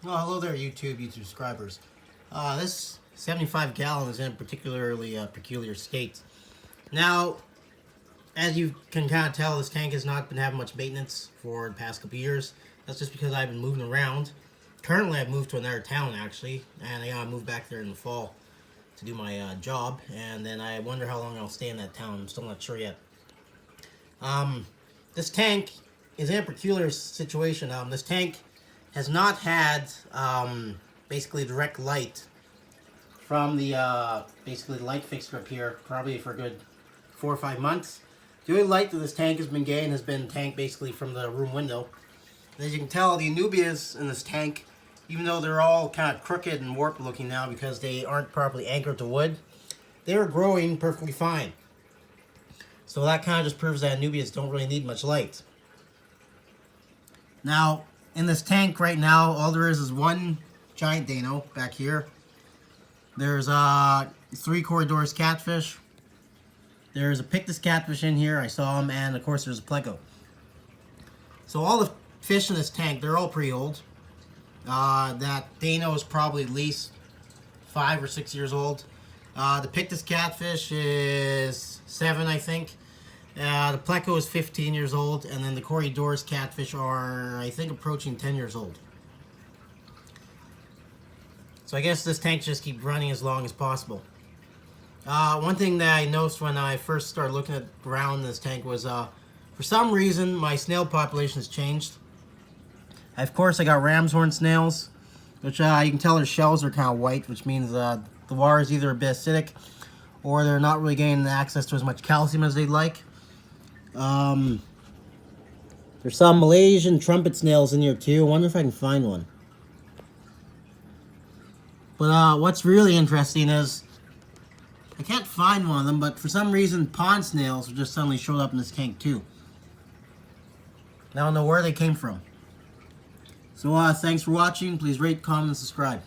Oh, hello there, YouTube subscribers. This 75 gallon is in a particularly peculiar state. Now, as you can kind of tell, this tank has not been having much maintenance for the past couple years. That's just because I've been moving around. Currently, I've moved to another town, actually, and I gotta move back there in the fall to do my job, and then I wonder how long I'll stay in that town. I'm still not sure yet. This tank is in a peculiar situation. This tank has not had basically direct light from the basically the light fixture up here probably for a good 4 or 5 months. The only light that this tank has been getting has been tank basically from the room window. And as you can tell, the Anubias in this tank, even though they're all kind of crooked and warped looking now because they aren't properly anchored to wood, they're growing perfectly fine. So that kind of just proves that Anubias don't really need much light. Now, in this tank right now, all there is one giant dano back here. There's 3 corridors catfish. There's a pictus catfish in here, I saw him, and of course there's a pleco. So all the fish in this tank, they're all pretty old. That dano is probably at least 5 or 6 years old. The pictus catfish is 7, I think. The pleco is 15 years old, and then the corridors catfish are, I think, approaching 10 years old. So I guess this tank just keeps running as long as possible. One thing that I noticed when I first started looking at around this tank was, for some reason, my snail population has changed. Of course, I got ram's horn snails, which you can tell their shells are kind of white, which means the water is either a bit acidic or they're not really getting access to as much calcium as they'd like. There's some Malaysian trumpet snails in here too. I wonder if I can find one. But what's really interesting is I can't find one of them, but for some reason pond snails just suddenly showed up in this tank too. I don't know where they came from. So thanks for watching. Please rate, comment, and subscribe.